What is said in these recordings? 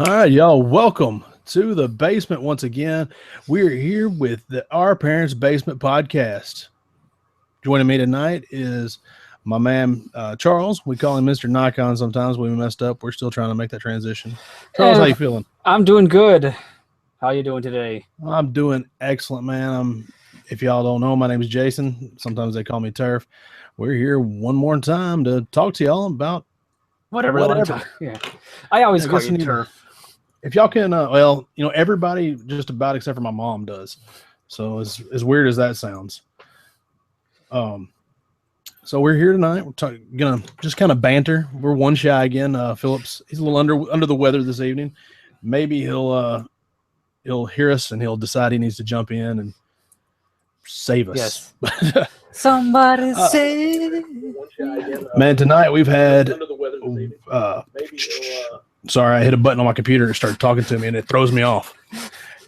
All right, y'all. Welcome to the basement once again. We're here with Our Parents' Basement podcast. Joining me tonight is my man Charles. We call him Mr. Nikon sometimes. We messed up. We're still trying to make that transition. Charles, how you feeling? I'm doing good. How you doing today? I'm doing excellent, man. If y'all don't know, my name is Jason. Sometimes they call me Turf. We're here one more time to talk to y'all about whatever. Yeah, I always call you Turf. If y'all can, everybody just about except for my mom does. So as weird as that sounds. So we're here tonight. We're gonna just kind of banter. We're one shy again. Phillips, he's a little under the weather this evening. Maybe he'll hear us and he'll decide he needs to jump in and save us. Yes. Somebody say. Man, tonight we've had. Sorry, I hit a button on my computer and it started talking to me, and it throws me off.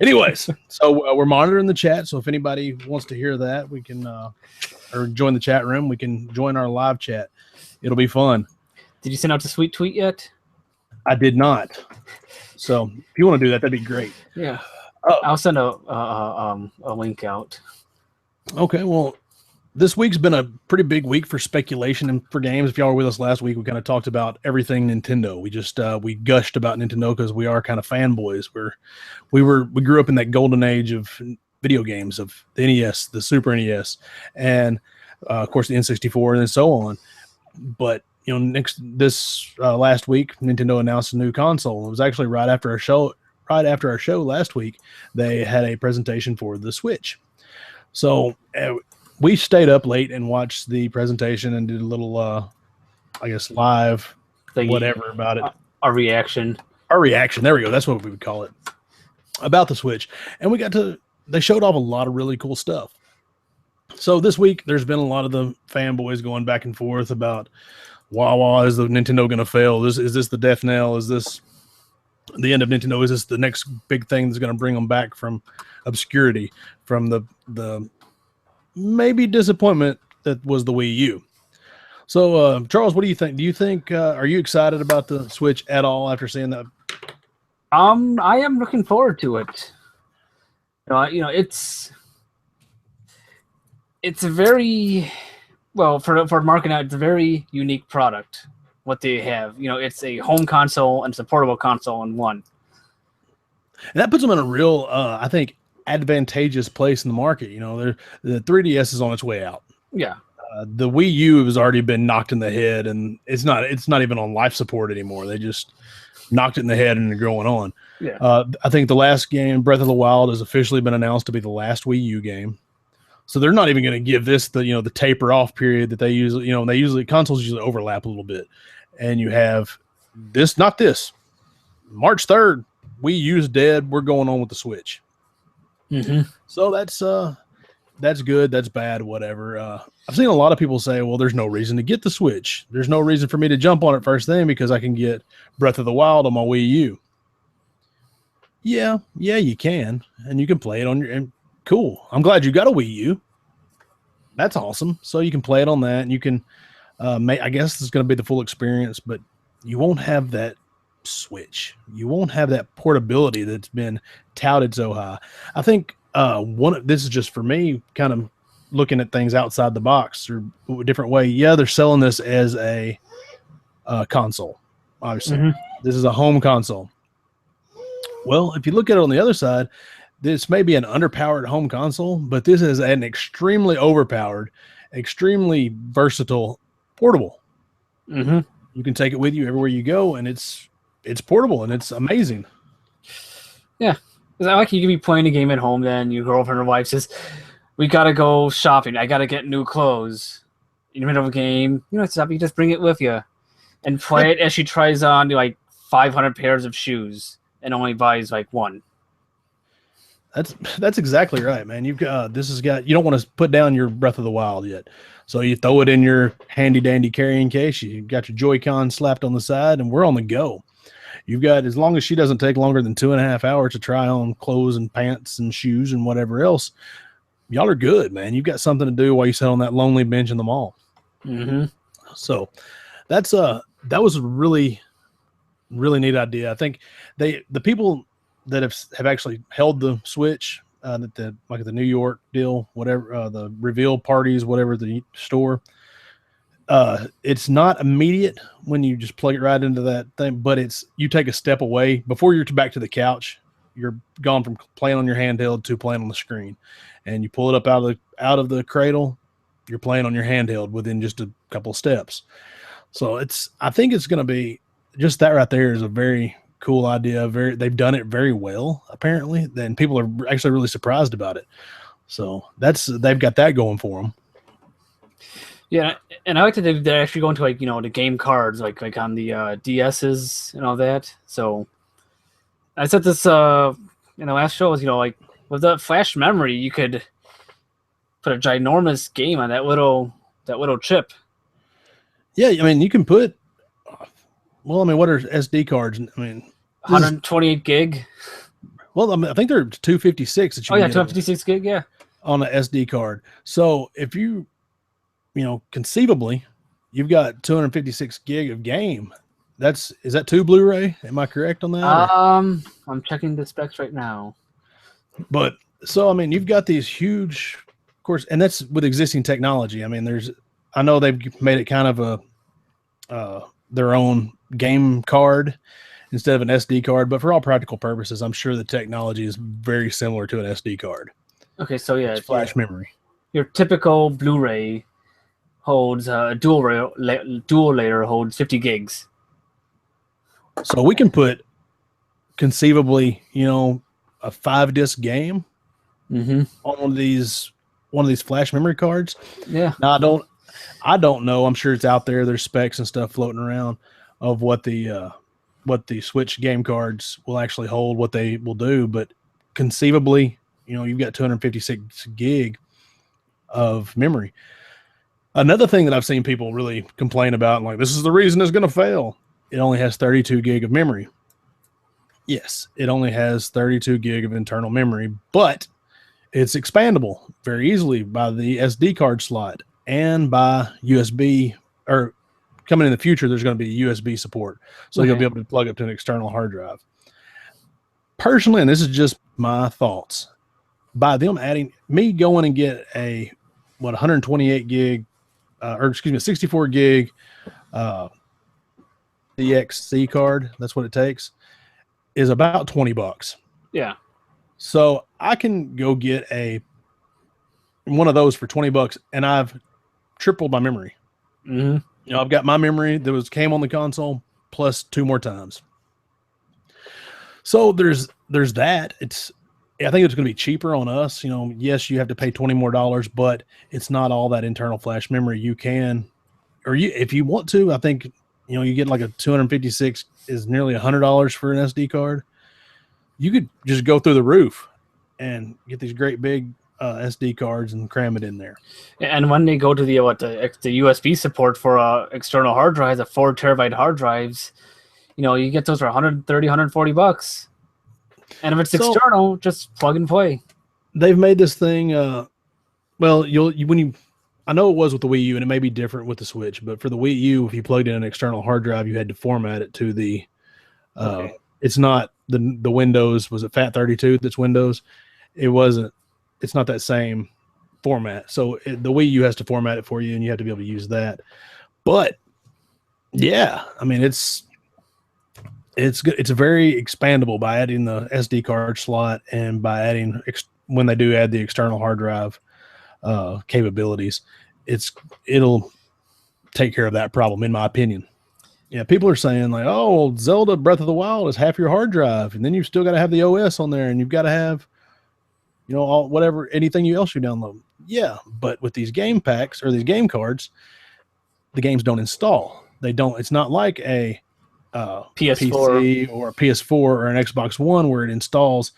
Anyways, so we're monitoring the chat. So if anybody wants to hear that, we can or join the chat room. We can join our live chat. It'll be fun. Did you send out the sweet tweet yet? I did not. So if you want to do that, that'd be great. Yeah, I'll send a link out. Okay, well, this week's been a pretty big week for speculation and for games. If y'all were with us last week, we kind of talked about everything Nintendo. We just we gushed about Nintendo because we are kind of fanboys. We grew up in that golden age of video games, of the NES, the Super NES, and of course the N64, and then so on. But this last week, Nintendo announced a new console. It was actually right after our show last week. They had a presentation for the Switch. So we stayed up late and watched the presentation and did a little, live whatever about it. Our reaction. There we go. That's what we would call it. About the Switch. And they showed off a lot of really cool stuff. So this week, there's been a lot of the fanboys going back and forth about, is the Nintendo going to fail? Is this the death knell? Is this the end of Nintendo? Is this the next big thing that's going to bring them back from obscurity, from the maybe disappointment that was the Wii U? So, Charles, what do you think? Do you think are you excited about the Switch at all after seeing that? I am looking forward to it. It's a very for marketing out. It's a very unique product. What they have, it's a home console and it's a portable console in one. And that puts them in a real, I think, advantageous place in the market. The 3DS is on its way out. Yeah. The Wii U has already been knocked in the head, and it's not even on life support anymore. They just knocked it in the head and they're going on. Yeah. I think the last game, Breath of the Wild, has officially been announced to be the last Wii U game. So they're not even going to give this the taper off period that they usually consoles usually overlap a little bit. And you have this, not this. March 3rd, Wii U's dead. We're going on with the Switch. Mm-hmm. So that's good. That's bad. Whatever. I've seen a lot of people say, well, there's no reason to get the Switch. There's no reason for me to jump on it first thing because I can get Breath of the Wild on my Wii U. Yeah, you can. And you can play it on and cool. I'm glad you got a Wii U. That's awesome. So you can play it on that, and you can I guess it's going to be the full experience, but you won't have that Switch. You won't have that portability that's been touted so high. I think this is just for me kind of looking at things outside the box or a different way. Yeah, they're selling this as a console. Obviously, This is a home console. Well, if you look at it on the other side, this may be an underpowered home console, but this is an extremely overpowered, extremely versatile portable. Mm-hmm. You can take it with you everywhere you go, and it's portable and it's amazing. Yeah, it's like you can be playing a game at home, then your girlfriend or wife says, "We gotta go shopping. I gotta get new clothes." In the middle of a game, you just bring it with you and play it as she tries on like 500 pairs of shoes and only buys like one. That's exactly right, man. You don't want to put down your Breath of the Wild yet. So you throw it in your handy dandy carrying case, you got your Joy-Con slapped on the side, and we're on the go. You've got, as long as she doesn't take longer than 2.5 hours to try on clothes and pants and shoes and whatever else, y'all are good, man. You've got something to do while you sit on that lonely bench in the mall. Mm-hmm. So that was really really neat idea. I think the people that have actually held the Switch, like the New York deal, whatever, the reveal parties, whatever the store. It's not immediate when you just plug it right into that thing, but you take a step away before you're back to the couch. You're gone from playing on your handheld to playing on the screen, and you pull it up out of the cradle. You're playing on your handheld within just a couple of steps. So I think it's going to be just that right there is a very cool idea. They've done it very well, apparently. Then people are actually really surprised about it. So they've got that going for them. Yeah, and I like that they're actually going to like the game cards like on the DSs and all that. So I said this in the last show is like with the flash memory you could put a ginormous game on that little chip. Yeah, I mean you can put. Well, I mean, what are SD cards? I mean, 128 gig. Well, I mean, I think they're 256. That you 256 gig, yeah, on an SD card. So if conceivably, you've got 256 gig of game. Is that 2 Blu-ray? Am I correct on that? I'm checking the specs right now. But so I mean, you've got these huge, of course, and that's with existing technology. I mean, I know they've made it kind of their own game card instead of an SD card, but for all practical purposes, I'm sure the technology is very similar to an SD card. Okay, so yeah, it's flash memory. Your typical Blu-ray holds dual layer holds 50 gigs. So we can put conceivably, a 5-disc game on one of these flash memory cards. Yeah. Now I don't know. I'm sure it's out there. There's specs and stuff floating around of what the Switch game cards will actually hold, what they will do. But conceivably, you've got 256 gig of memory. Another thing that I've seen people really complain about, like, this is the reason it's going to fail. It only has 32 gig of memory. Yes, it only has 32 gig of internal memory, but it's expandable very easily by the SD card slot and by USB, or coming in the future, there's going to be USB support. So you'll be able to plug up to an external hard drive. Personally, and this is just my thoughts, by them going and get a 128 gig, 64 gig DXC card, that's what it takes, is about $20. Yeah. So I can go get one of those for $20 and I've tripled my memory. Mm-hmm. I've got my memory that came on the console plus 2 more times. So there's that. I think it's going to be cheaper on us. Yes, you have to pay $20 more, but it's not all that internal flash memory. You can, if you want to, I think, you get like a 256 is nearly $100 for an SD card. You could just go through the roof and get these great big SD cards and cram it in there. And when they go to the USB support for external hard drives, 4 terabyte hard drives, you get those for $130, $140. And if it's external, just plug and play. They've made this thing. I know it was with the Wii U, and it may be different with the Switch, but for the Wii U, if you plugged in an external hard drive, you had to format it to the. It's not the Windows. Was it FAT32 that's Windows? It wasn't. It's not that same format. So the Wii U has to format it for you, and you have to be able to use that. But yeah, I mean it's good. It's very expandable by adding the SD card slot and by adding when they do add the external hard drive capabilities. It'll take care of that problem, in my opinion. Yeah, people are saying like, oh, Zelda Breath of the Wild is half your hard drive, and then you've still got to have the OS on there, and you've got to have anything else you download. Yeah, but with these game packs or these game cards, the games don't install. They don't. It's not like a PS4 PC or a PS4 or an Xbox One where it installs,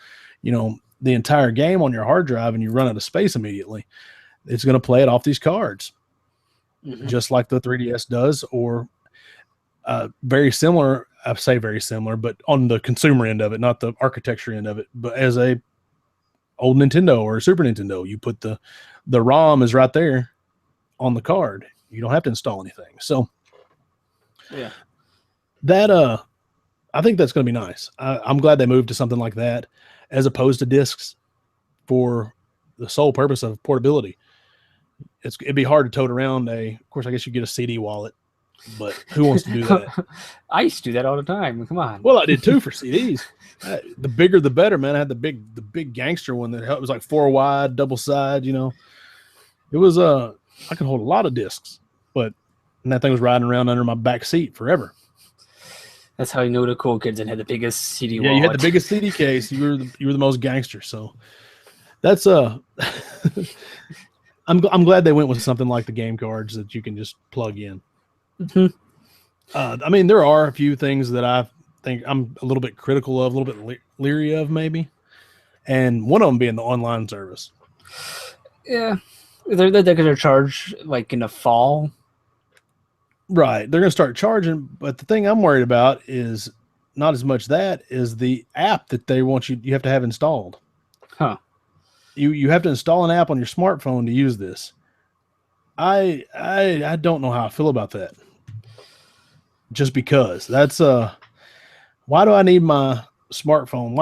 the entire game on your hard drive and you run out of space immediately. It's going to play it off these cards, just like the 3DS does, or very similar. I say very similar, but on the consumer end of it, not the architecture end of it. But as a old Nintendo or a Super Nintendo, you put the ROM is right there on the card. You don't have to install anything. So yeah, that I think that's going to be nice. I'm glad they moved to something like that as opposed to discs for the sole purpose of portability. It'd be hard to tote around of course, I guess you get a CD wallet, but who wants to do that? I used to do that all the time. Come on. Well, I did too for CDs. The bigger, the better, man. I had the big gangster one that was like 4 wide, double side. It was I could hold a lot of discs, and that thing was riding around under my back seat forever. That's how you know the cool kids and had the biggest CD wallet. Yeah, you had the biggest CD case. You were the most gangster. So that's I'm glad they went with something like the game cards that you can just plug in. Mm-hmm. I mean, there are a few things that I think I'm a little bit critical of, a little bit leery of, maybe, and one of them being the online service. Yeah, they're going to charge like in the fall. Right. They're going to start charging, but the thing I'm worried about is not as much that is the app that they want you have to have installed. Huh. You have to install an app on your smartphone to use this. I don't know how I feel about that. Just because that's why do I need my smartphone?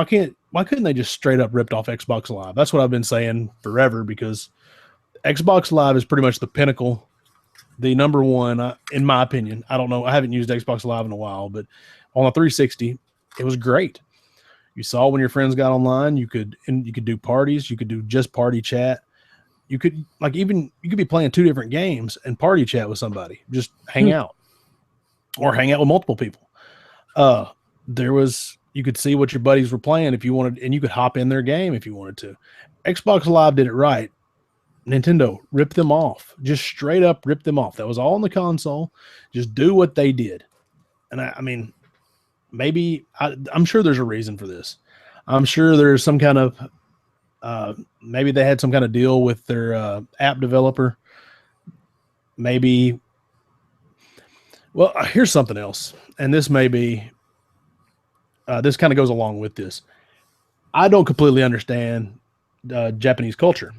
Why couldn't they just straight up ripped off Xbox Live? That's what I've been saying forever, because Xbox Live is pretty much the pinnacle, the number one, in my opinion. I don't know. I haven't used Xbox Live in a while, but on the 360, it was great. You saw when your friends got online, you could do parties, you could do just party chat. You could be playing 2 different games and party chat with somebody, just hang out or hang out with multiple people. You could see what your buddies were playing if you wanted, and you could hop in their game if you wanted to. Xbox Live did it right. Nintendo ripped them off, just straight up ripped them off. That was all on the console. Just do what they did. And I mean, maybe I'm sure there's a reason for this. I'm sure there's some kind of, maybe they had some kind of deal with their app developer. Maybe. Well, here's something else. And this may be, this kind of goes along with this. I don't completely understand Japanese culture.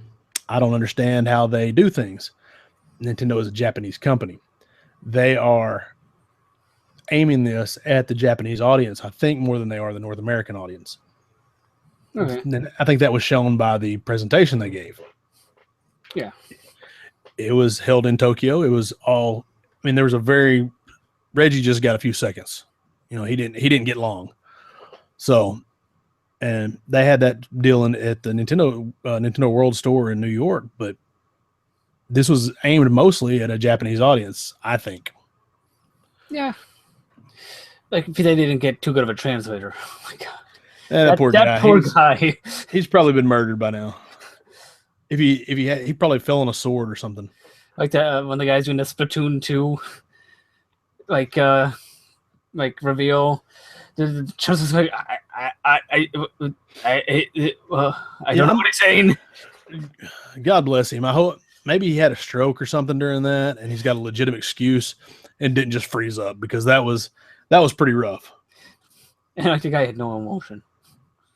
I don't understand how they do things. Nintendo is a Japanese company. They are aiming this at the Japanese audience, I think, more than they are the North American audience. Okay. And I think that was shown by the presentation they gave. Yeah. It was held in Tokyo. It was all, I mean, there was Reggie just got a few seconds. He didn't get long. So, and they had that deal at the Nintendo World Store in New York, but this was aimed mostly at a Japanese audience, I think. Yeah. Like, if they didn't get too good of a translator. Oh my God. That poor guy. He's probably been murdered by now. He probably fell on a sword or something. Like that when the guy's doing the Splatoon 2, like reveal. The chances like I don't know what he's saying. God bless him. I hope maybe he had a stroke or something during that, and he's got a legitimate excuse and didn't just freeze up, because that was pretty rough. And like the guy had no emotion.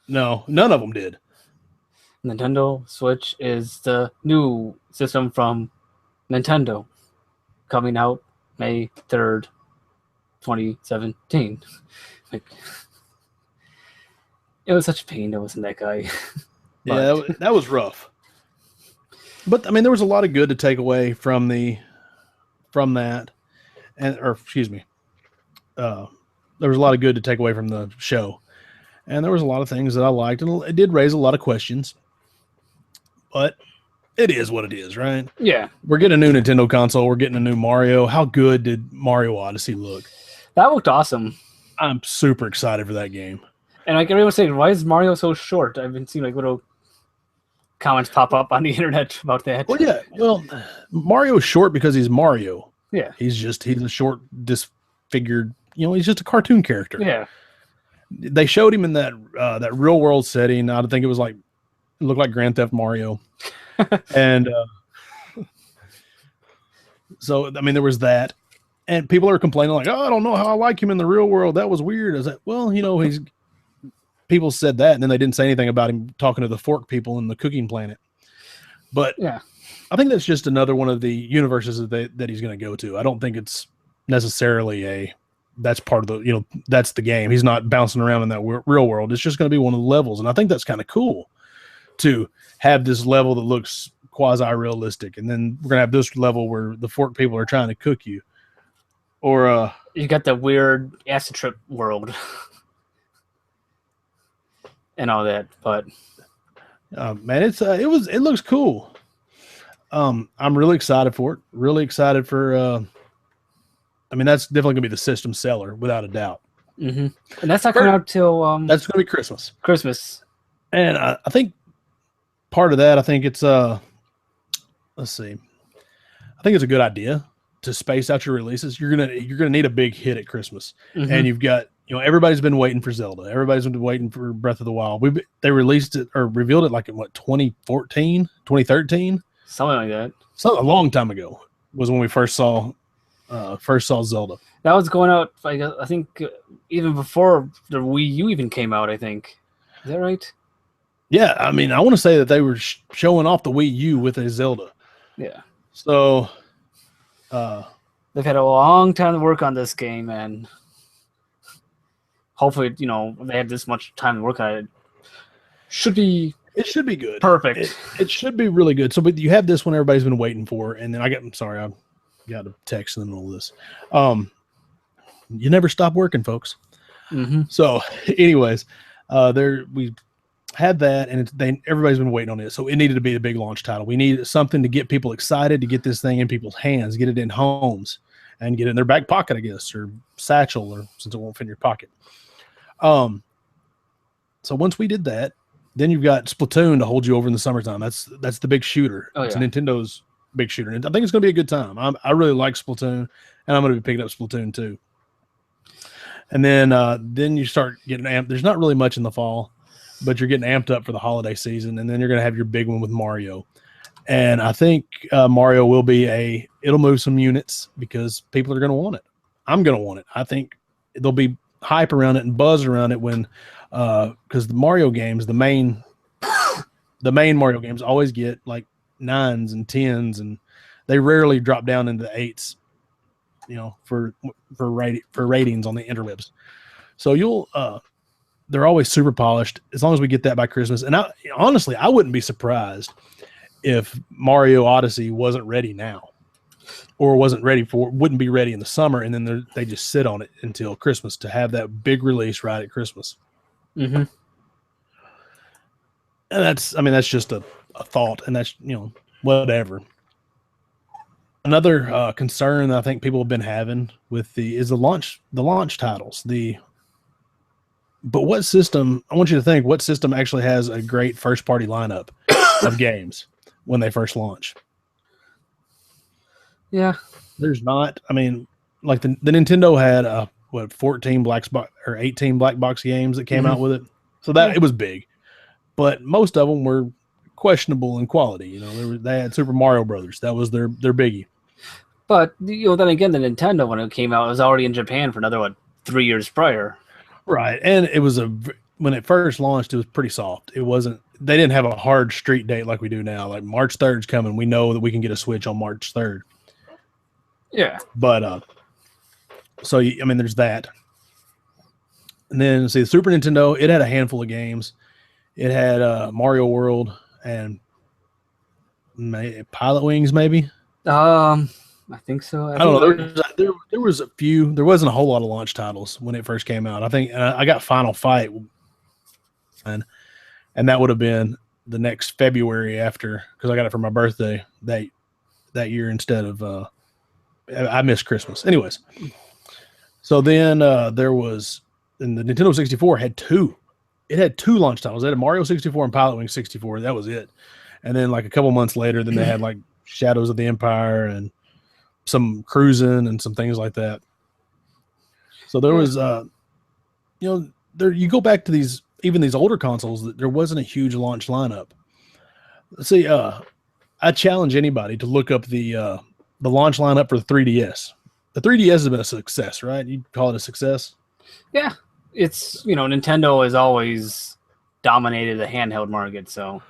No, none of them did. Nintendo Switch is the new system from Nintendo, coming out May 3rd, 2017. Like, it was such a pain to listen to that guy. Yeah, that was rough. But I mean, there was a lot of good to take away from that, there was a lot of good to take away from the show, and there was a lot of things that I liked, and it did raise a lot of questions. But it is what it is, right? Yeah, we're getting a new Nintendo console. We're getting a new Mario. How good did Mario Odyssey look? That looked awesome. I'm super excited for that game. And like everyone's saying, why is Mario so short? I've been seeing like little comments pop up on the internet about that. Well, yeah. Well, Mario's short because he's Mario. Yeah. He's a short, disfigured, he's just a cartoon character. Yeah. They showed him in that real world setting. I think it looked like Grand Theft Mario. And so, I mean, there was that. And people are complaining like, oh, I don't know how I like him in the real world. That was weird. I was like, well, people said that, and then they didn't say anything about him talking to the fork people in the cooking planet. But yeah, I think that's just another one of the universes that he's going to go to. I don't think it's necessarily a that's part of the, that's the game. He's not bouncing around in that real world. It's just going to be one of the levels. And I think that's kind of cool to have this level that looks quasi-realistic. And then we're going to have this level where the fork people are trying to cook you. Or you got the weird acid trip world and all that. But man, it looks cool. I'm really excited for it. Really excited for that's definitely gonna be the system seller without a doubt. And that's not coming out till that's gonna be Christmas. And I think part of that, I think it's let's see. I think it's a good idea to space out your releases. You're gonna need a big hit at Christmas, and you've got everybody's been waiting for Zelda. Everybody's been waiting for Breath of the Wild. They released it or revealed it like in 2014, 2013, something like that. So a long time ago was when we first saw Zelda. That was going out, I think, even before the Wii U even came out. I think, is that right? Yeah, I want to say that they were showing off the Wii U with a Zelda. Yeah. So. They've had a long time to work on this game, and hopefully, they had this much time to work on it. It should be good. Perfect. It should be really good. So, but you have this one everybody's been waiting for, and then I got a text in the middle of this. You never stop working, folks. So, anyways, we had that, and everybody's been waiting on it. So it needed to be a big launch title. We needed something to get people excited, to get this thing in people's hands, get it in homes, and get it in their back pocket, I guess, or satchel, or since it won't fit in your pocket. So once we did that, then you've got Splatoon to hold you over in the summertime. That's the big shooter. Oh, yeah. It's Nintendo's big shooter. And I think it's going to be a good time. I really like Splatoon, and I'm going to be picking up Splatoon too. And then you start getting amped. There's not really much in the fall, but you're getting amped up for the holiday season, and then you're going to have your big one with Mario. And I think Mario will be it'll move some units because people are going to want it. I'm going to want it. I think there'll be hype around it and buzz around it when, because the Mario games, the main Mario games always get like 9s and 10s, and they rarely drop down into the 8s, for ratings on the interwebs. So they're always super polished as long as we get that by Christmas. And honestly, I wouldn't be surprised if Mario Odyssey wasn't ready now, or wouldn't be ready in the summer, and then they just sit on it until Christmas to have that big release right at Christmas. And that's just a thought, and that's whatever. Another concern that I think people have been having with is the launch titles. But what system? I want you to think what system actually has a great first party lineup of games when they first launch. Yeah, there's not. Like the Nintendo had 14 black box or 18 black box games that came out with it, so that it was big. But most of them were questionable in quality. They had Super Mario Brothers. That was their biggie. But then again, the Nintendo, when it came out, it was already in Japan for another 3 years prior. Right, and it was when it first launched, it was pretty soft. It wasn't. They didn't have a hard street date like we do now. Like March 3rd is coming. We know that we can get a Switch on March 3rd. Yeah, but so there's that. And then the Super Nintendo, it had a handful of games. It had Mario World and Pilot Wings, maybe. I think so. I don't know. There was a few. There wasn't a whole lot of launch titles when it first came out. I think I got Final Fight, and that would have been the next February after, because I got it for my birthday that year instead of I missed Christmas. Anyways, so then there was, and the Nintendo 64 had two. It had two launch titles. It had Mario 64 and Pilot Wings 64. That was it. And then like a couple months later, then they had like Shadows of the Empire and some cruising and some things like that. So there was, you go back to these older consoles, that there wasn't a huge launch lineup. Let's see, I challenge anybody to look up the launch lineup for the 3DS. The 3DS has been a success, right? You'd call it a success? Yeah. It's, Nintendo has always dominated the handheld market, so.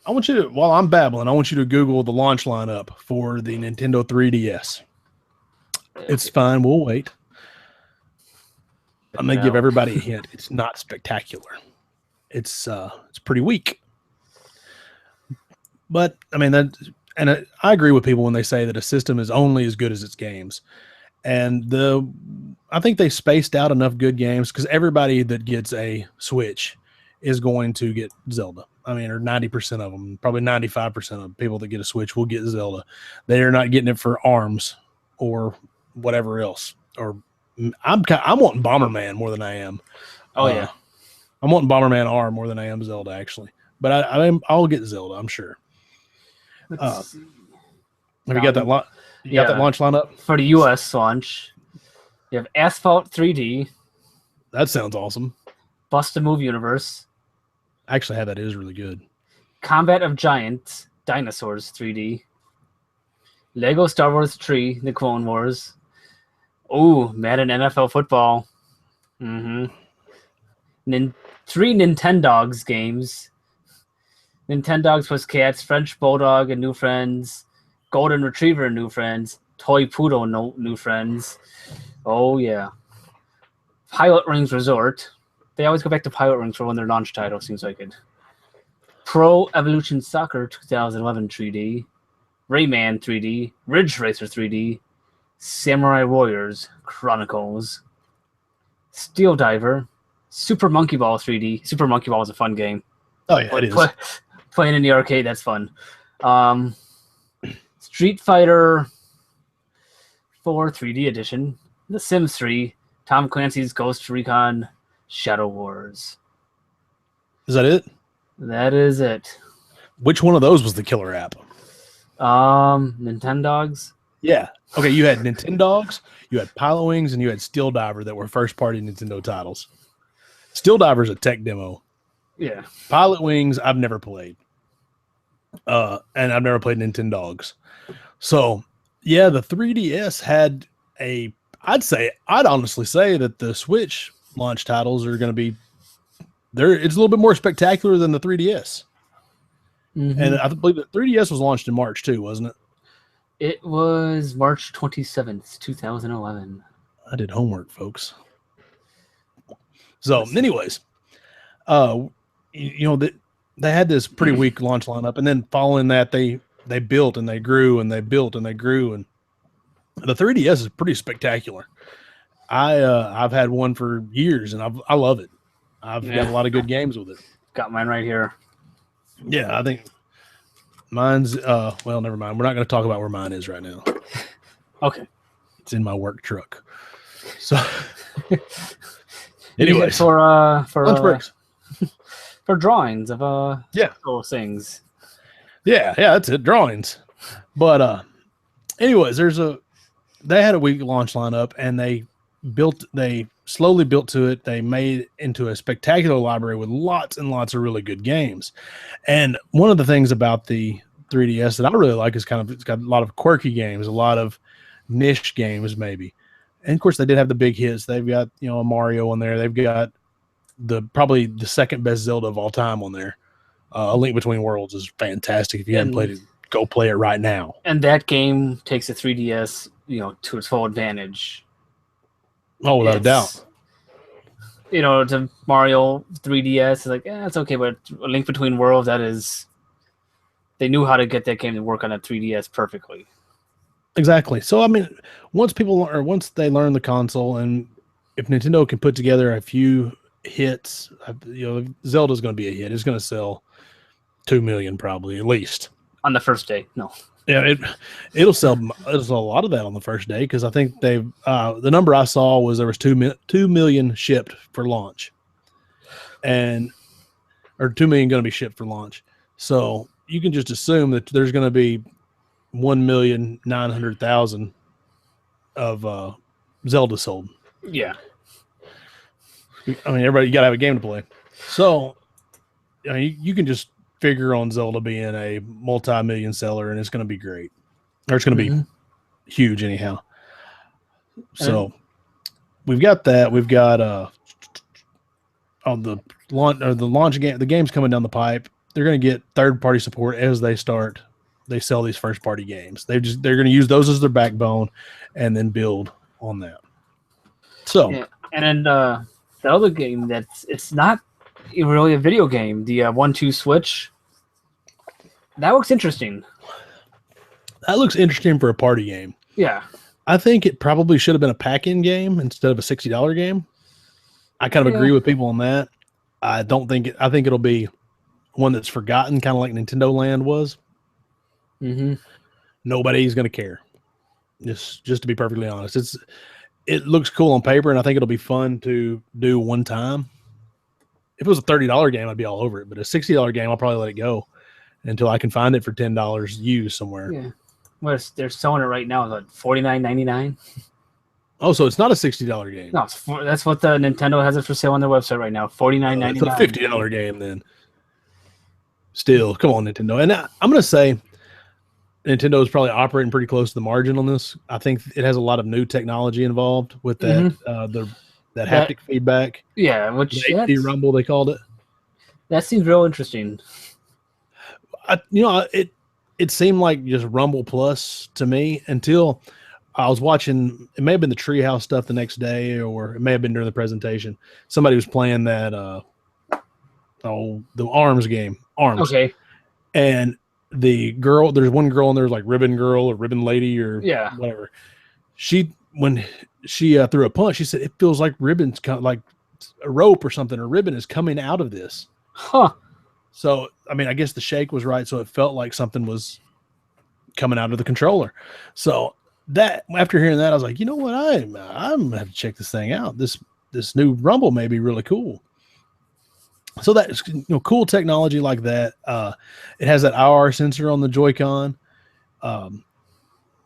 I want you to, while I'm babbling, I want you to Google the launch lineup for the Nintendo 3DS. It's fine. We'll wait. I'm going to give everybody a hint. It's not spectacular. It's pretty weak. But I mean I agree with people when they say that a system is only as good as its games. And I think they spaced out enough good games because everybody that gets a Switch is going to get Zelda. I mean, or 90% of them, probably 95% of people that get a Switch will get Zelda. They are not getting it for ARMS or whatever else. Or I'm wanting Bomberman more than I am. Oh yeah, I'm wanting Bomberman R more than I am Zelda actually. But I'll get Zelda, I'm sure. Let's see. Have you got that got that launch lineup for the U.S. launch? You have Asphalt 3D. That sounds awesome. Bust a Move Universe. Actually, that is really good. Combat of Giants, Dinosaurs 3D. Lego Star Wars 3, The Clone Wars. Oh, Madden NFL Football. Mm-hmm. 3 Nintendogs games. Nintendogs plus Cats, French Bulldog and New Friends, Golden Retriever and New Friends, Toy Poodle and New Friends. Oh, yeah. Pilot Rings Resort. They always go back to Pilot Rings for when their launch title, seems like it. Pro Evolution Soccer 2011 3D. Rayman 3D. Ridge Racer 3D. Samurai Warriors Chronicles. Steel Diver. Super Monkey Ball 3D. Super Monkey Ball is a fun game. Oh, yeah, it is. Playing in the arcade, that's fun. Street Fighter 4 3D Edition. The Sims 3. Tom Clancy's Ghost Recon Shadow Wars. Is that it? That is it. Which one of those was the killer app? Nintendogs. Yeah. Okay, you had Nintendogs, you had Pilot Wings, and you had Steel Diver that were first-party Nintendo titles. Steel Diver's a tech demo. Yeah. Pilot Wings, I've never played. And I've never played Nintendogs. So, yeah, the 3DS had I'd honestly say that the Switch launch titles are going to be it's a little bit more spectacular than the 3DS. Mm-hmm. And I believe that 3DS was launched in March too, wasn't it? It was March 27th, 2011. I did homework, folks. So, anyways, they had this pretty weak launch lineup, and then following that, they built and they grew and they built and they grew, and the 3DS is pretty spectacular. I've had one for years, and I love it. I've got a lot of good games with it. Got mine right here. Yeah, I think mine's well, never mind. We're not going to talk about where mine is right now. Okay. It's in my work truck. So anyways, for lunch breaks. For drawings of those things. Yeah, that's it. Drawings. But anyways, they had a weak launch lineup, and they slowly built to it. They made into a spectacular library with lots and lots of really good games. And one of the things about the 3DS that I really like is it's got a lot of quirky games, a lot of niche games maybe. And of course they did have the big hits. They've got, a Mario on there. They've got probably the second best Zelda of all time on there. A Link Between Worlds is fantastic. If you haven't played it, go play it right now. And that game takes the 3DS, to its full advantage. Oh, without a doubt. To Mario 3DS, it's like, it's okay, but A Link Between Worlds, they knew how to get that game to work on a 3DS perfectly. Exactly. So, I mean, once they learn the console, and if Nintendo can put together a few hits, Zelda's going to be a hit. It's going to sell 2 million probably, at least. On the first day, no. Yeah, it'll sell a lot of that on the first day, because I think the number I saw was there was 2 million shipped for launch, or 2 million going to be shipped for launch. So you can just assume that there's going to be 1,900,000 of Zelda sold. Yeah, I mean, you got to have a game to play. So you can just figure on Zelda being a multi-million seller, and it's going to be great, or it's going to be huge anyhow. So we've got that. We've got the launch game. The game's coming down the pipe. They're going to get third-party support as they sell these first-party games. They're going to use those as their backbone, and then build on that. So And then the other game it's not really a video game. The 1-2 Switch. That looks interesting. That looks interesting for a party game. Yeah. I think it probably should have been a pack-in game instead of a $60 game. I kind of agree with people on that. I think it'll be one that's forgotten, kind of like Nintendo Land was. Mm-hmm. Nobody's going to care. Just to be perfectly honest, it looks cool on paper, and I think it'll be fun to do one time. If it was a $30 game, I'd be all over it. But a $60 game, I'll probably let it go until I can find it for $10 used somewhere. Yeah. Well, they're selling it right now at $49.99. Oh, so it's not a $60 game. No, that's what the Nintendo has it for sale on their website right now. $49.99. It's a $50 game then. Still, come on, Nintendo. And I'm going to say Nintendo is probably operating pretty close to the margin on this. I think it has a lot of new technology involved with that that haptic feedback. Yeah, which the HD Rumble they called it. That seems real interesting. It seemed like just Rumble Plus to me until I was watching. It may have been the Treehouse stuff the next day, or it may have been during the presentation. Somebody was playing that the Arms game. Arms. Okay. And the girl, there's one girl in there, like Ribbon Girl or Ribbon Lady or whatever. When she threw a punch, she said it feels like ribbons, like a rope or something, or ribbon is coming out of this. Huh. So, I mean, I guess the shake was right. So it felt like something was coming out of the controller. So that after hearing that, I was like, you know what? I'm gonna have to check this thing out. This new Rumble may be really cool. So that's cool technology like that. It has that IR sensor on the Joy-Con.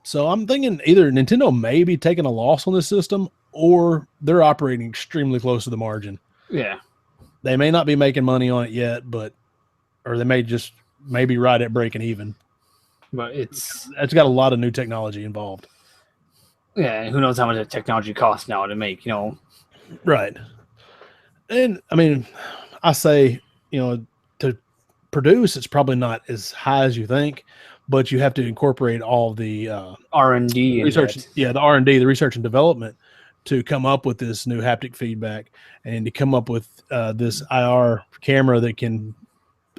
So I'm thinking either Nintendo may be taking a loss on this system, or they're operating extremely close to the margin. Yeah, they may not be making money on it yet, or they may be right at breaking even. But it's got a lot of new technology involved. Yeah, who knows how much the technology costs now to make, Right. And I mean, I say, to produce, it's probably not as high as you think, but you have to incorporate all the R&D research. The R&D, the research and development to come up with this new haptic feedback and to come up with this IR camera that can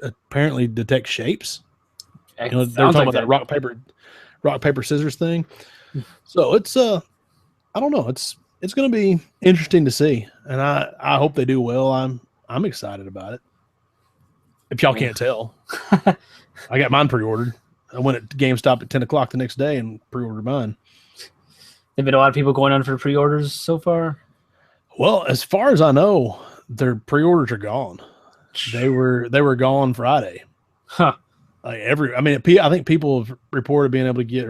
apparently detect shapes. They're talking about that rock paper scissors thing. So it's I don't know. It's going to be interesting to see, and I hope they do well. I'm excited about it. If y'all can't tell, I got mine pre-ordered. I went at GameStop at 10 o'clock the next day and pre-ordered mine. There've been a lot of people going on for pre-orders so far. Well, as far as I know, their pre-orders are gone. They were gone Friday. Huh. I think people have reported being able to get,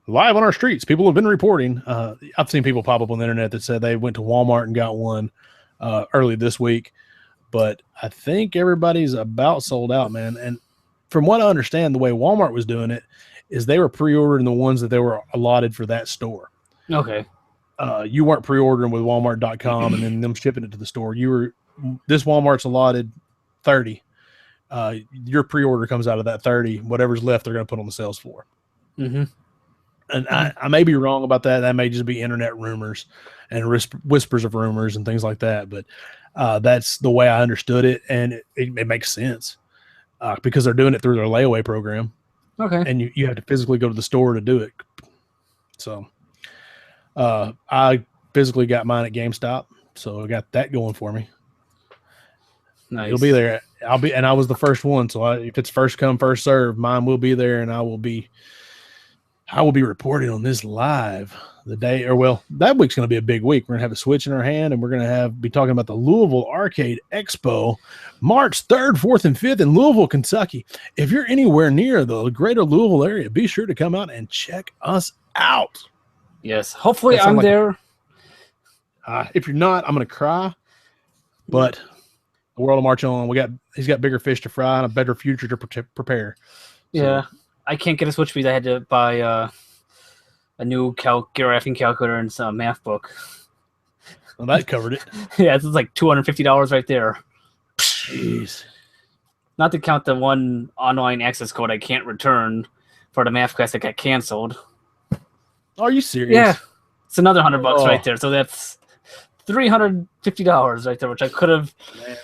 live on our streets. People have been reporting. I've seen people pop up on the internet that said they went to Walmart and got one early this week, but I think everybody's about sold out, man. And from what I understand, the way Walmart was doing it is they were pre-ordering the ones that they were allotted for that store. Okay. You weren't pre-ordering with Walmart.com and then them shipping it to the store. This Walmart's allotted 30. Your pre-order comes out of that 30. Whatever's left, they're going to put on the sales floor. Mm-hmm. And I may be wrong about that. That may just be internet rumors and whispers of rumors and things like that. But that's the way I understood it, and it makes sense because they're doing it through their layaway program. Okay. And you have to physically go to the store to do it. So I physically got mine at GameStop, so I got that going for me. Nice. It'll be there. I was the first one, so if it's first come, first serve, mine will be there, and I will be reporting on this live that week's going to be a big week. We're going to have a Switch in our hand, and we're going to be talking about the Louisville Arcade Expo, March 3rd, 4th, and 5th in Louisville, Kentucky. If you're anywhere near the greater Louisville area, be sure to come out and check us out. Yes, hopefully I'm there. If you're not, I'm going to cry, but the world will march on. He's got bigger fish to fry and a better future to prepare. Yeah, so, I can't get a Switch because I had to buy a new graphing calculator and some math book. Well, that covered it. Yeah, it's like $250 right there. Jeez. Not to count the one online access code I can't return for the math class that got canceled. Are you serious? Yeah, it's another $100 right there. So that's $350 right there, which I could have Man.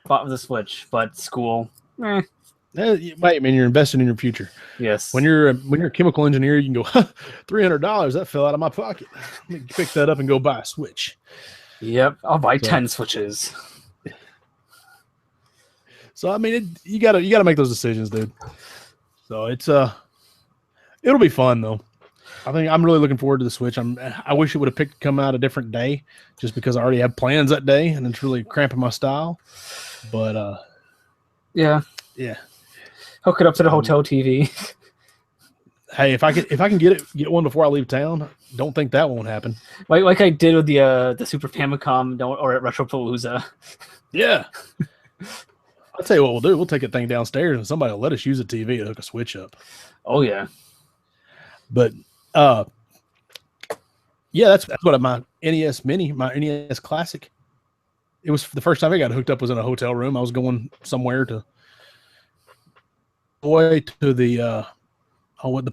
bought with the Switch, but school. Eh, Wait, I mean, you're investing in your future. yes. When you're a chemical engineer, you can go $300. That fell out of my pocket. Let me pick that up and go buy a Switch. Yep, I'll buy 10 Switches. So I mean, you gotta make those decisions, dude. So it'll be fun though. I think I'm really looking forward to the Switch. I wish it would have come out a different day, just because I already have plans that day, and it's really cramping my style. But yeah. Hook it up to the hotel TV. Hey, if I can get one before I leave town, don't think that won't happen. Like I did with the Super Famicom or at Retropalooza. Yeah. I'll tell you what we'll do. We'll take that thing downstairs and somebody will let us use a TV to hook a Switch up. Oh yeah. But yeah, that's what my NES Mini, my NES Classic. It was the first time I got hooked up was in a hotel room. I was going somewhere to the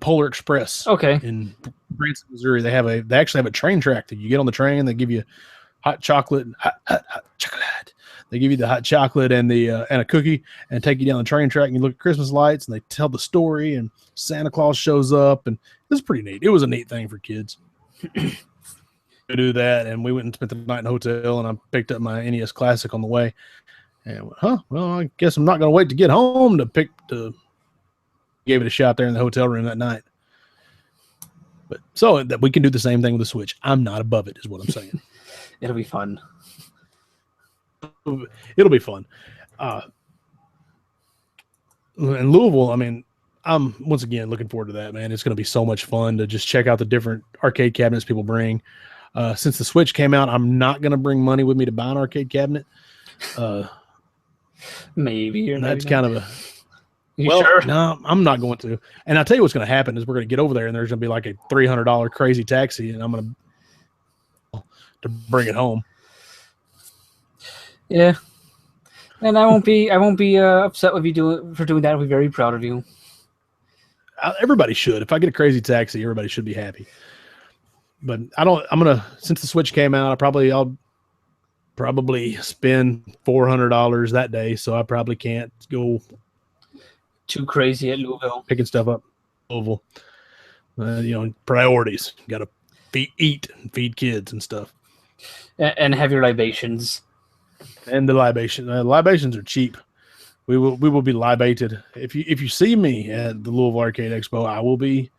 Polar Express. Okay. In Branson, Missouri, they actually have a train track that you get on the train. They give you hot chocolate. They give you the hot chocolate and a cookie and take you down the train track and you look at Christmas lights and they tell the story and Santa Claus shows up and it was pretty neat. It was a neat thing for kids to do that. And we went and spent the night in the hotel and I picked up my NES Classic on the way and went, well, I guess I'm not going to wait to get home gave it a shot there in the hotel room that night. But so that we can do the same thing with the Switch. I'm not above it is what I'm saying. It'll be fun. It'll be fun. In Louisville, I mean, I'm once again looking forward to that, man. It's going to be so much fun to just check out the different arcade cabinets people bring. Since the Switch came out, I'm not going to bring money with me to buy an arcade cabinet. Maybe. Or that's maybe kind of a... Sure? No, I'm not going to. And I'll tell you what's going to happen is we're going to get over there and there's going to be like a $300 crazy taxi and I'm going to bring it home. Yeah, and I won't be upset with you for doing that. I'll be very proud of you. Everybody should. If I get a crazy taxi, everybody should be happy. But since the Switch came out, I'll probably spend $400 that day. So I probably can't go too crazy at Louisville picking stuff up. Louisville, priorities. Got to eat and feed kids and stuff, and have your libations. And the libations are cheap. We will be libated. If you see me at the Louisville Arcade Expo, I will be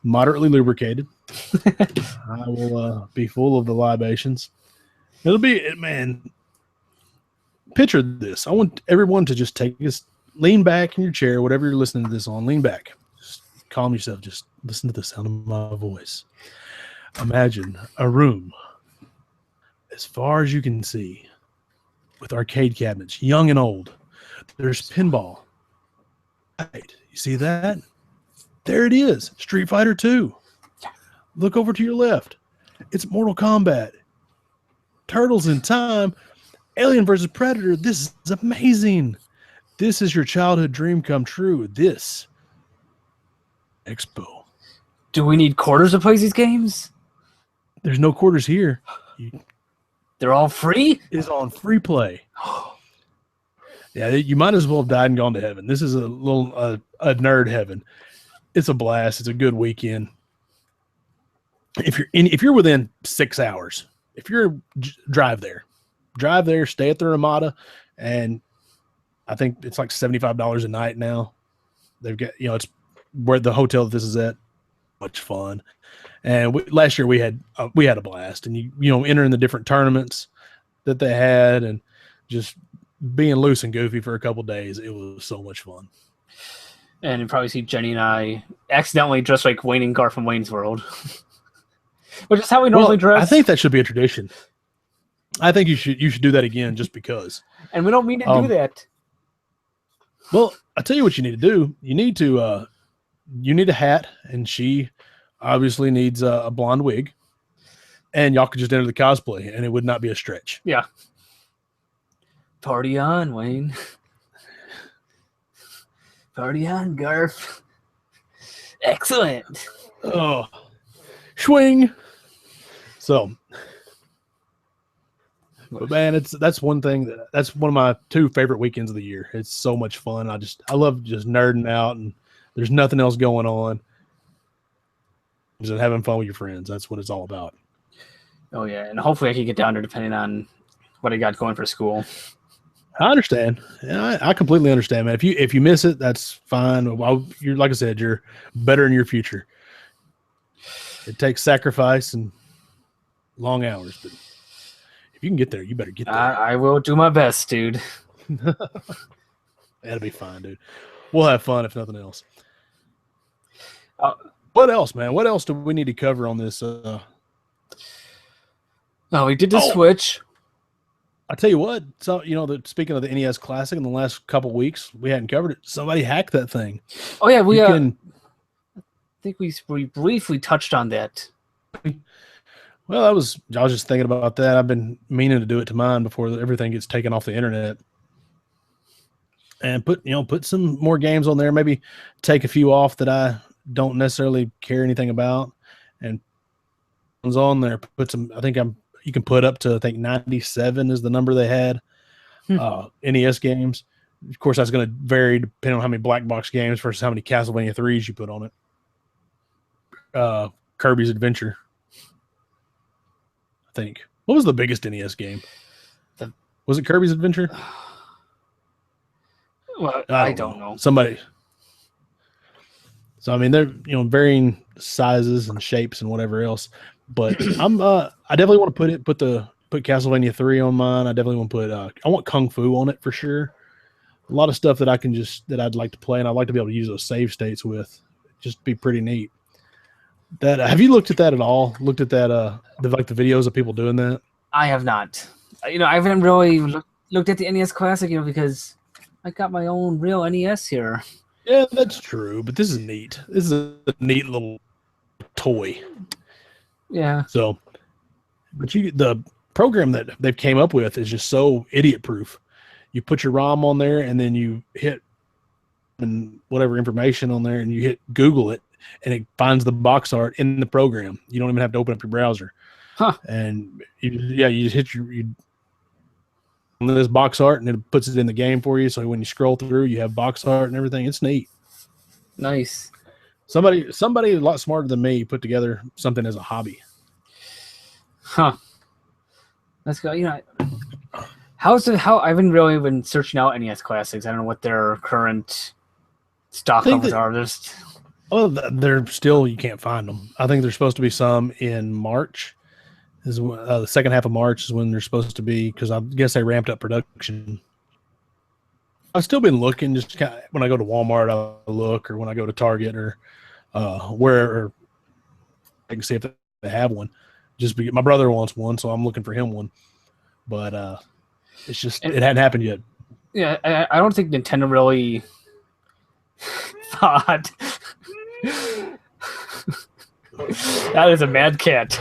moderately lubricated. I will be full of the libations. It'll be, man. Picture this. I want everyone to just lean back in your chair, whatever you're listening to this on. Lean back. Just calm yourself. Just listen to the sound of my voice. Imagine a room as far as you can see, with arcade cabinets, young and old. There's pinball. Right. You see that? There it is. Street Fighter 2. Look over to your left. It's Mortal Kombat. Turtles in Time. Alien vs. Predator. This is amazing. This is your childhood dream come true. This Expo. Do we need quarters to play these games? There's no quarters here. They're all free? Is on free play. Yeah, you might as well have died and gone to heaven. This is a little a nerd heaven. It's a blast. It's a good weekend. If you're within 6 hours, if you're drive there, stay at the Ramada, and I think it's like $75 a night now. They've got it's where the hotel that this is at. Much fun. And last year we had a blast, and you entering the different tournaments that they had, and just being loose and goofy for a couple days. It was so much fun. And you probably see Jenny and I accidentally dressed like Wayne and Gar from Wayne's World, which is how we normally dress. I think that should be a tradition. I think you should do that again, just because. And we don't mean to do that. Well, I'll tell you what you need to do. You need a hat, and she obviously needs a blonde wig, and y'all could just enter the cosplay, and it would not be a stretch. Yeah. Party on, Wayne. Party on, Garf. Excellent. Oh, swing. So, But man, that's one thing that's one of my 2 favorite weekends of the year. It's so much fun. I love just nerding out, and there's nothing else going on. Just having fun with your friends. That's what it's all about. Oh yeah, and hopefully I can get down there depending on what I got going for school. I understand. Yeah, I completely understand, man. If you miss it, that's fine. You're like I said, you're better in your future. It takes sacrifice and long hours, but if you can get there, you better get there. I will do my best, dude. That'll be fine, dude. We'll have fun if nothing else. What else, man? What else do we need to cover on this? We did the Switch. I tell you what. So speaking of the NES Classic, in the last couple weeks, we hadn't covered it. Somebody hacked that thing. Oh yeah, I think we briefly touched on that. Well, I was just thinking about that. I've been meaning to do it to mine before everything gets taken off the internet, and put some more games on there. Maybe take a few off that I don't necessarily care anything about, and ones on there. Put some. You can put up to 97 is the number they had. NES games. Of course, that's going to vary depending on how many black box games versus how many Castlevania 3s you put on it. Kirby's Adventure. I think. What was the biggest NES game? Was it Kirby's Adventure? Well, I don't know. Somebody. So I mean, they're varying sizes and shapes and whatever else. But I definitely want to put Castlevania 3 on mine. I definitely want to put I want Kung Fu on it for sure. A lot of stuff that I'd like to play, and I'd like to be able to use those save states with. Just be pretty neat. Have you looked at that at all? Looked at that the videos of people doing that? I have not. I haven't really looked at the NES Classic, because I got my own real NES here. Yeah, that's true. But this is neat. This is a neat little toy. Yeah. So, but the program that they've came up with is just so idiot proof. You put your ROM on there, and then you hit and whatever information on there, and you hit Google it, and it finds the box art in the program. You don't even have to open up your browser. Huh. And you just hit this box art, and it puts it in the game for you. So when you scroll through, you have box art and everything. It's neat. Nice. Somebody a lot smarter than me put together something as a hobby. Huh. Let's go. How I've been really been searching out NES Classics. I don't know what their current stock levels are. They're still, you can't find them. I think there's supposed to be some in March. The second half of March is when they're supposed to be, because I guess they ramped up production. I've still been looking, just kind of, when I go to Walmart, I'll look, or when I go to Target or where I can see if they have one. My brother wants one, so I'm looking for him one. But it's just, it hadn't happened yet. Yeah, I don't think Nintendo really thought. That is a mad cat.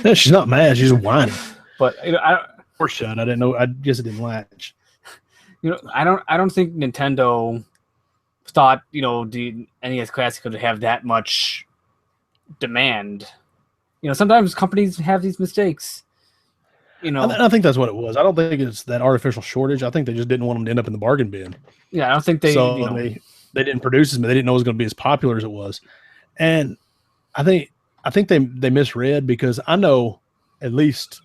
No, she's not mad. She's whining. But or shut. I didn't know. I guess it didn't latch. I don't think Nintendo thought the NES Classic could have that much demand. Sometimes companies have these mistakes. I think that's what it was. I don't think it's that artificial shortage. I think they just didn't want them to end up in the bargain bin. Yeah, I don't think they. So they didn't produce it, but they didn't know it was going to be as popular as it was. And I think they misread, because I know at least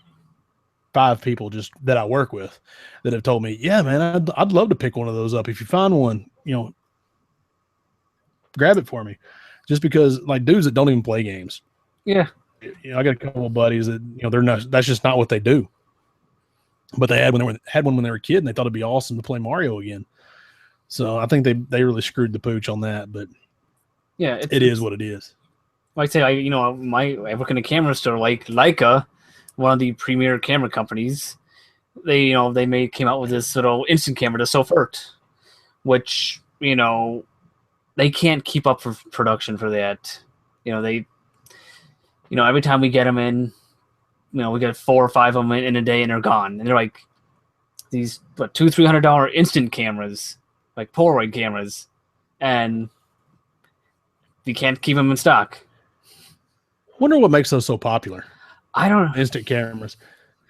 5 people just that I work with that have told me, yeah, man, I'd love to pick one of those up. If you find one, grab it for me. Just because, like, dudes that don't even play games. Yeah. I got a couple of buddies that, they're not, that's just not what they do. But they had one when they were a kid, and they thought it'd be awesome to play Mario again. So I think they really screwed the pooch on that, but yeah, it is what it is. Like I say, I work in a camera store like Leica, one of the premier camera companies. They came out with this little instant camera, the Sofert, which they can't keep up for production for that. Every time we get them in, we get 4 or 5 of them in a day, and they're gone. And they're like these $200-$300 instant cameras, like Polaroid cameras, and you can't keep them in stock. Wonder what makes those so popular. I don't know. Instant cameras.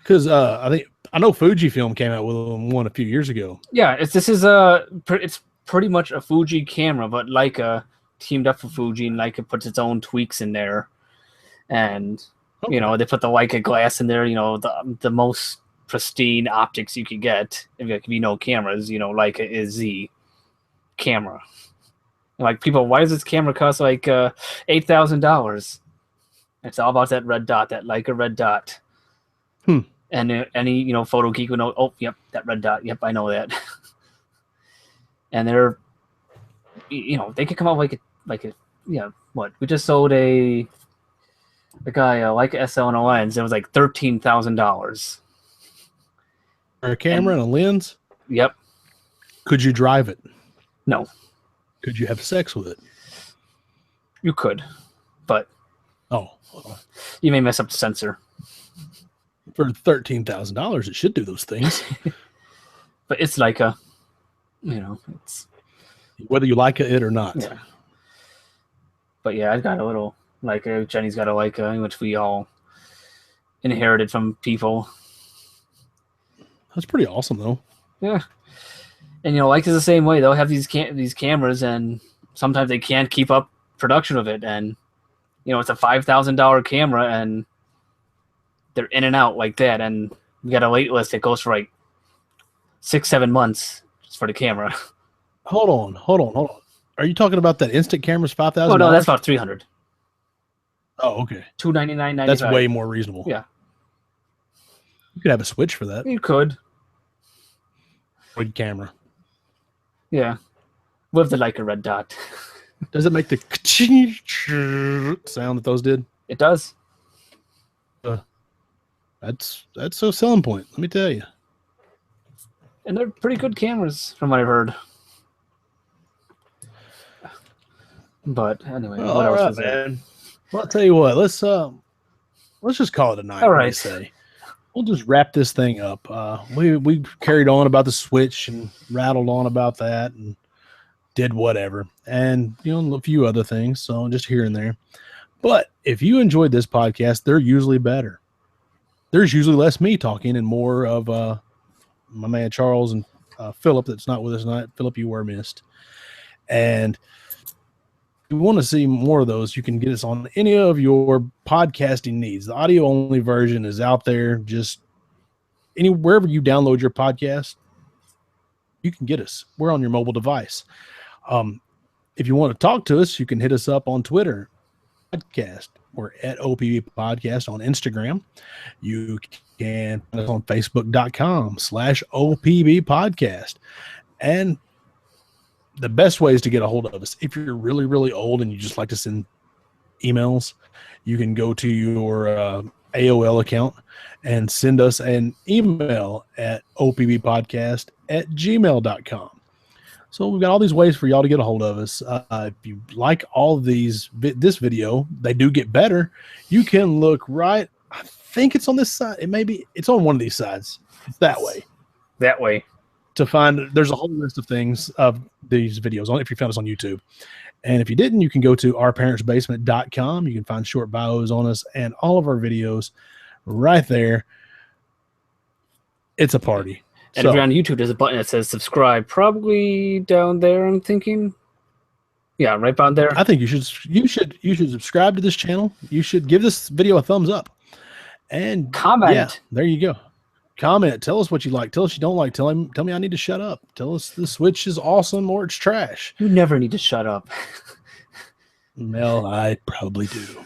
Because I know Fujifilm came out with one a few years ago. Yeah, it's pretty much a Fuji camera, but Leica teamed up for Fuji, and Leica puts its own tweaks in there, and Okay. they put the Leica glass in there. The most pristine optics you could get. If you know cameras, Leica is the camera. Like, people, why does this camera cost like $8,000? It's all about that red dot, that Leica red dot. And any photo geek would know. Oh, yep, that red dot. Yep, I know that. And they're, they could come out what we just sold a guy Leica SL and a lens. It was like $13,000 For a camera and a lens. Yep. Could you drive it? No. Could you have sex with it? You could, but you may mess up the sensor. For $13,000, it should do those things. But it's Leica, it's whether you like it or not. Yeah. But yeah, I've got a little Leica. Jenny's got a Leica, which we all inherited from people. That's pretty awesome, though. Yeah. And Leica's the same way. They'll have these cameras, and sometimes they can't keep up production of it. And it's a $5,000 camera, and they're in and out like that. And we got a wait list that goes for like 6-7 months just for the camera. Hold on. Are you talking about that instant camera's $5,000? Oh no, that's about $300. Oh, okay. $299.95. That's way more reasonable. Yeah. You could have a switch for that. You could. Good camera. Yeah. With the Leica red dot. Does it make the sound that those did? It does. That's a selling point, let me tell you. And they're pretty good cameras, from what I've heard. But anyway, Well, what else right, was there? man. Well, I'll tell you what. Let's just call it a night. All What do you right. say? We'll just wrap this thing up. We carried on about the Switch and rattled on about that and did whatever, and a few other things. So just here and there. But if you enjoyed this podcast, they're usually better. There's usually less me talking and more of my man Charles and Philip that's not with us tonight. Philip, you were missed. And if you want to see more of those, you can get us on any of your podcasting needs. The audio only version is out there. Just wherever you download your podcast, you can get us. We're on your mobile device. If you want to talk to us, you can hit us up on Twitter. Podcast. We're at OPB Podcast on Instagram. You can find us on Facebook.com/OPB Podcast. And the best way is to get a hold of us. If you're really, really old and you just like to send emails, you can go to your AOL account and send us an email at opbpodcast@gmail.com. So we've got all these ways for y'all to get a hold of us. If you like all of this video, they do get better. You can look right. I think it's on this side. It's on one of these sides. It's that way. That way. To find, there's a whole list of things of these videos on if you found us on YouTube. And if you didn't, you can go to ourparentsbasement.com. You can find short bios on us and all of our videos right there. It's a party. And if you're on YouTube, there's a button that says subscribe, probably down there, I'm thinking. Yeah, right down there. I think you should subscribe to this channel. You should give this video a thumbs up. And comment. Yeah, there you go. Comment. Tell us what you like. Tell us you don't like. Tell me I need to shut up. Tell us the Switch is awesome or it's trash. You never need to shut up. Well, I probably do.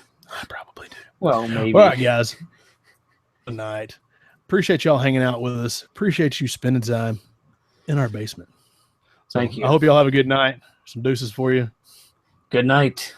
Well, maybe. All right, guys. Good night. Appreciate y'all hanging out with us. Appreciate you spending time in our basement. Thank you. I hope y'all have a good night. Some deuces for you. Good night.